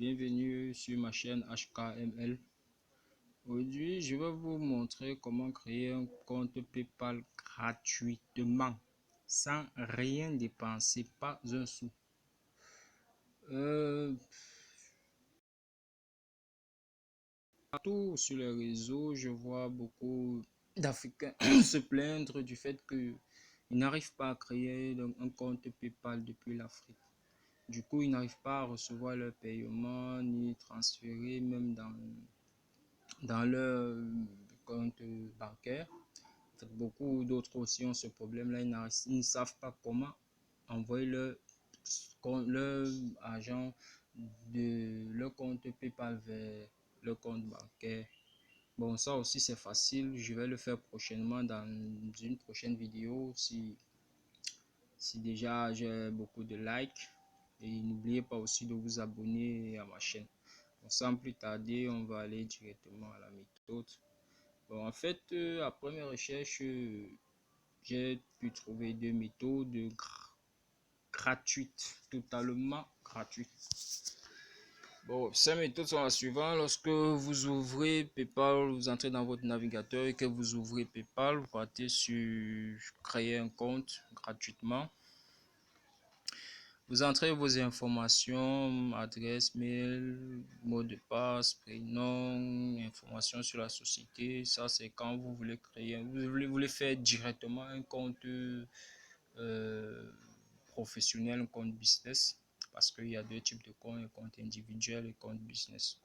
bienvenue sur ma chaîne HKML. Aujourd'hui, je vais vous montrer comment créer un compte PayPal gratuitement, sans rien dépenser, pas un sou. Partout sur les réseaux, je vois beaucoup d'Africains se plaindre du fait qu'ils n'arrivent pas à créer un compte PayPal depuis l'Afrique. Du coup, ils n'arrivent pas à recevoir leur paiement ni transférer même dans leur compte bancaire. En fait, beaucoup d'autres aussi ont ce problème-là. Ils ne savent pas comment envoyer leur argent de leur compte PayPal vers leur compte bancaire. Bon, ça aussi c'est facile. Je vais le faire prochainement dans une prochaine vidéo si déjà j'ai beaucoup de likes. Et n'oubliez pas aussi de vous abonner à ma chaîne. Bon, sans plus tarder, on va aller directement à la méthode. Bon, en fait, après mes recherches, j'ai pu trouver deux méthodes gratuites, totalement gratuites. Bon, ces méthodes sont las suivantes. Lorsque vous ouvrez PayPal, vous entrez dans votre navigateur et que vous ouvrez PayPal, vous partez sur créer un compte gratuitement. Vous entrez vos informations, adresse mail, mot de passe, prénom, informations sur la société. Ça, c'est quand vous voulez créer, vous voulez faire directement un compte professionnel, un compte business. Parce qu'il y a deux types de comptes, un compte individuel et compte business.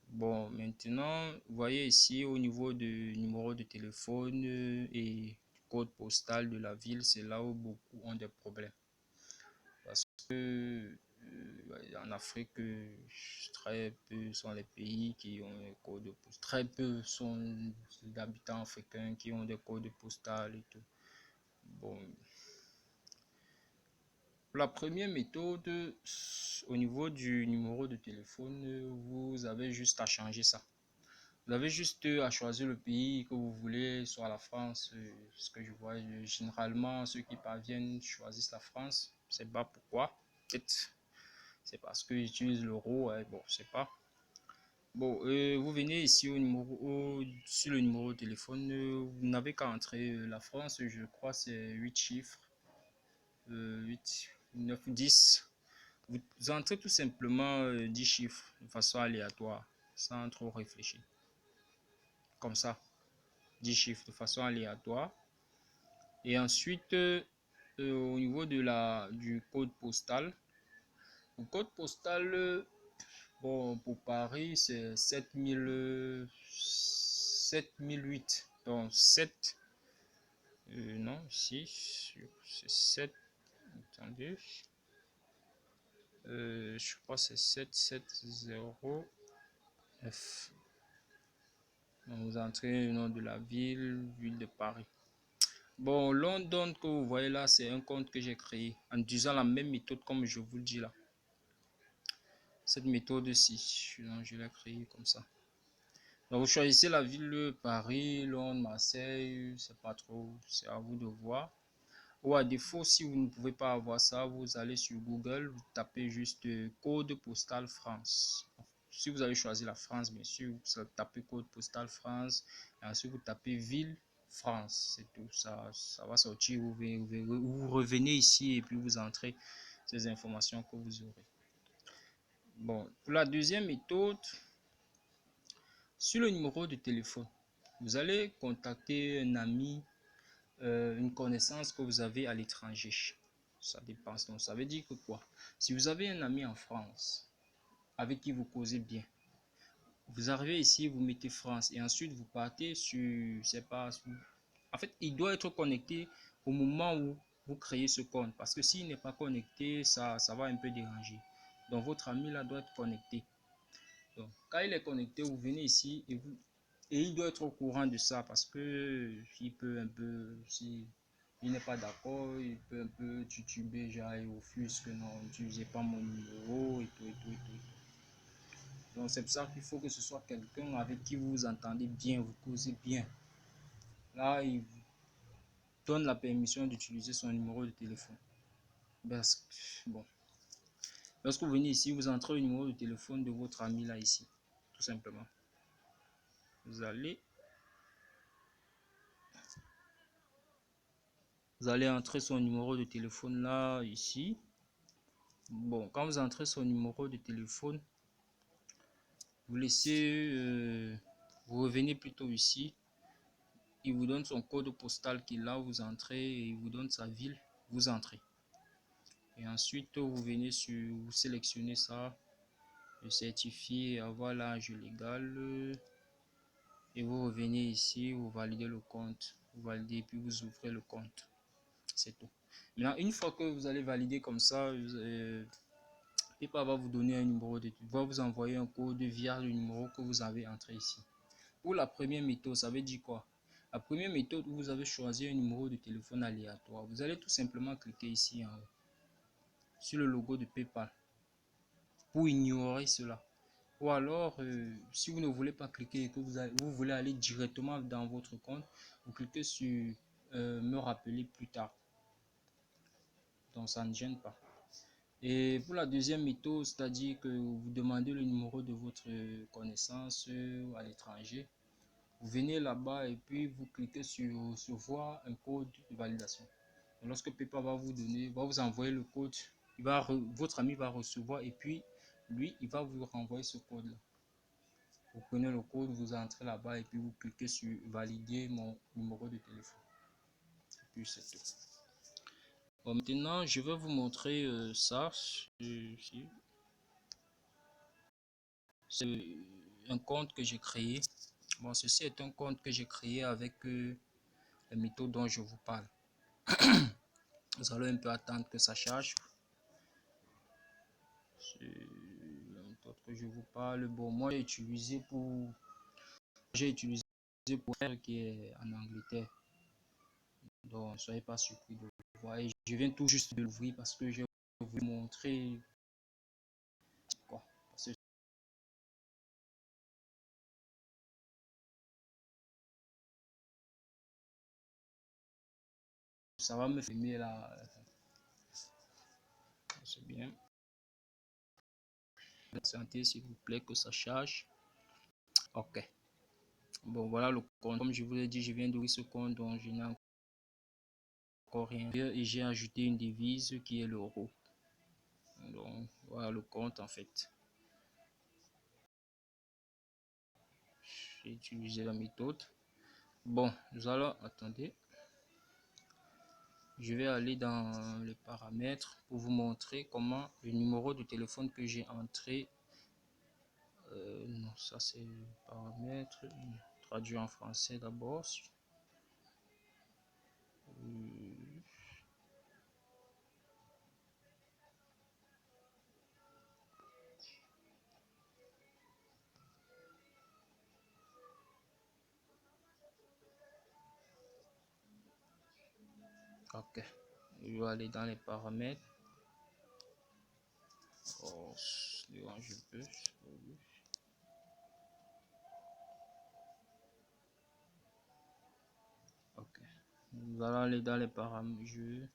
Bon, maintenant, vous voyez ici au niveau du numéro de téléphone et du code postal de la ville, c'est là où beaucoup ont des problèmes. Parce que en Afrique, très peu sont les pays qui ont des codes postaux. Très peu sont d'habitants africains qui ont des codes postaux et tout. Bon. La première méthode, au niveau du numéro de téléphone, vous avez juste à changer ça. Vous avez juste à choisir le pays que vous voulez, soit la France, ce que je vois généralement, ceux qui parviennent choisissent la France. Je ne sais pas pourquoi. Peut-être c'est parce que j'utilise l'euro, bon, je sais pas. Bon, vous venez ici sur le numéro de téléphone, vous n'avez qu'à entrer la France, je crois c'est 8 chiffres, 8, 9, 10. Vous entrez tout simplement 10 chiffres de façon aléatoire, sans trop réfléchir. Comme ça, 10 chiffres de façon aléatoire. Et ensuite, au niveau du code postal, le code postal, bon, pour Paris, c'est 7008. Donc 7, non, ici, c'est 7, attendez, je crois que c'est 7709. Donc, vous entrez le nom de la ville de Paris. Bon, London que vous voyez là, c'est un compte que j'ai créé en utilisant la même méthode comme je vous le dis là. Cette méthode-ci, je l'ai créée comme ça. Donc, vous choisissez la ville, Paris, Londres, Marseille, c'est pas trop, c'est à vous de voir. Ou à défaut, si vous ne pouvez pas avoir ça, vous allez sur Google, vous tapez juste code postal France. Si vous avez choisi la France, bien sûr, vous tapez code postal France, et ensuite vous tapez ville France, c'est tout, ça va sortir, vous revenez ici et puis vous entrez ces informations que vous aurez. Bon, pour la deuxième méthode, sur le numéro de téléphone, vous allez contacter un ami, une connaissance que vous avez à l'étranger. Ça dépend. Donc, ça veut dire que quoi? Si vous avez un ami en France avec qui vous causez bien, vous arrivez ici, vous mettez France et ensuite vous partez sur, je sais pas, en fait, il doit être connecté au moment où vous créez ce compte parce que s'il n'est pas connecté, ça va un peu déranger. Donc, votre ami là doit être connecté. Donc, quand il est connecté, vous venez ici et il doit être au courant de ça parce que il peut un peu, si il n'est pas d'accord, il peut un peu tituber, genre il offusque, non, n'utilisez pas mon numéro et tout et tout et tout. Donc c'est pour ça qu'il faut que ce soit quelqu'un avec qui vous vous entendez bien, vous causez bien. Là, il vous donne la permission d'utiliser son numéro de téléphone. Parce que, bon. Lorsque vous venez ici, vous entrez le numéro de téléphone de votre ami là ici, tout simplement. Vous allez entrer son numéro de téléphone là ici. Bon, quand vous entrez son numéro de téléphone, vous laissez, vous revenez plutôt ici. Il vous donne son code postal qui est là, vous entrez, et il vous donne sa ville, vous entrez. Et ensuite, vous venez sur, vous sélectionnez ça, le certifié, avoir l'âge légal, et vous revenez ici, vous validez le compte, vous validez, puis vous ouvrez le compte. C'est tout. Maintenant, une fois que vous allez valider comme ça, PayPal va vous donner un numéro de, va vous envoyer un code via le numéro que vous avez entré ici. Pour la première méthode, ça veut dire quoi? La première méthode, vous avez choisi un numéro de téléphone aléatoire. Vous allez tout simplement cliquer ici en haut, sur le logo de PayPal, pour ignorer cela. Ou alors, si vous ne voulez pas cliquer et que vous voulez aller directement dans votre compte, vous cliquez sur me rappeler plus tard. Donc, ça ne gêne pas. Et pour la deuxième méthode, c'est-à-dire que vous demandez le numéro de votre connaissance à l'étranger, vous venez là-bas et puis vous cliquez sur voir un code de validation. Et lorsque PayPal va vous donner, va vous envoyer le code, votre ami va recevoir et puis lui, il va vous renvoyer ce code-là. Vous prenez le code, vous entrez là-bas et puis vous cliquez sur valider mon numéro de téléphone. Et puis c'est tout. Bon, maintenant, je vais vous montrer ça. C'est un compte que j'ai créé. Bon, ceci est un compte que j'ai créé avec la méthode dont je vous parle. Nous allons un peu attendre que ça charge. C'est la méthode que je vous parle. Bon, moi j'ai utilisé pour faire qui est en Angleterre. Donc, ne soyez pas surpris de le voir. Et je viens tout juste de l'ouvrir parce que je vais vous montrer quoi. Parce que ça va me filmer là. C'est bien. Santé, s'il vous plaît, que ça charge. Ok. Bon, voilà le compte. Comme je vous l'ai dit, je viens d'ouvrir ce compte dont je n'ai encore rien. Et j'ai ajouté une devise qui est l'euro. Donc, voilà le compte en fait. J'ai utilisé la méthode. Bon, nous allons, attendez. Je vais aller dans les paramètres pour vous montrer comment le numéro de téléphone que j'ai entré. Non, ça c'est paramètres. Traduit en français d'abord. Ok. Je vais aller dans les paramètres. Oh, je peux. Ok. Nous allons aller dans les paramètres. Je vais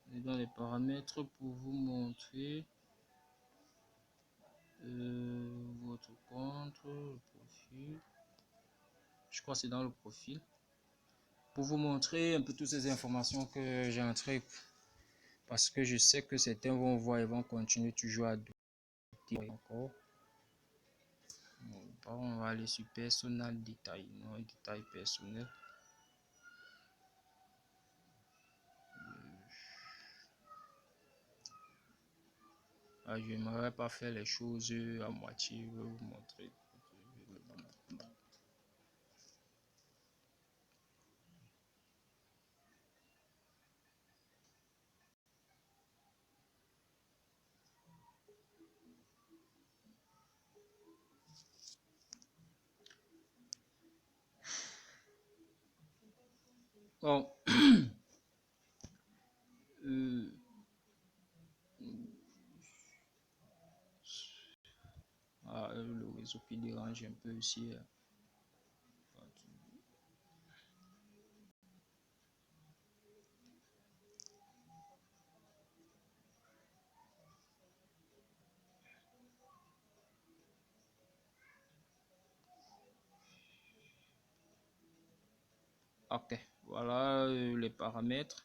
aller dans les paramètres pour vous montrer votre compte, le profil. Je crois que c'est dans le profil. Pour vous montrer un peu toutes ces informations que j'ai entrées. Parce que je sais que certains vont voir et vont continuer toujours à douter encore. Bon, on va aller sur personnel détail, non détail personnel. Je n'aimerais pas faire les choses à moitié. Je vais vous montrer. Bon. Le réseau qui dérange un peu ici. Ok, voilà les paramètres.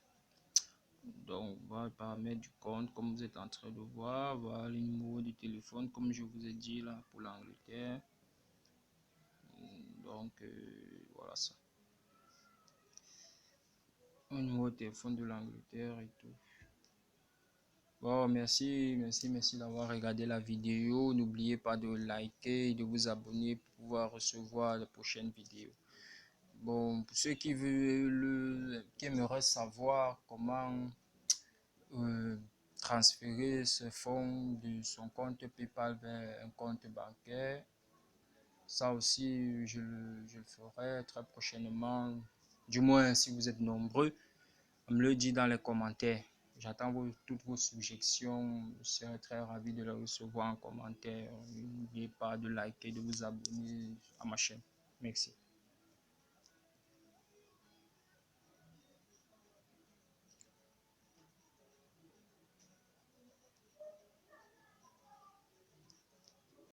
Donc, voilà les paramètres du compte, comme vous êtes en train de voir. Voilà le numéro de téléphone, comme je vous ai dit là, pour l'Angleterre. Donc, voilà ça. Le numéro de téléphone de l'Angleterre et tout. Bon, merci d'avoir regardé la vidéo. N'oubliez pas de liker et de vous abonner pour pouvoir recevoir les prochaines vidéos. Bon, pour ceux qui aimeraient savoir comment transférer ce fonds de son compte PayPal vers un compte bancaire, ça aussi, je le ferai très prochainement. Du moins, si vous êtes nombreux, me le dites dans les commentaires. J'attends toutes vos suggestions. Je serai très ravi de les recevoir en commentaire. N'oubliez pas de liker, de vous abonner à ma chaîne. Merci.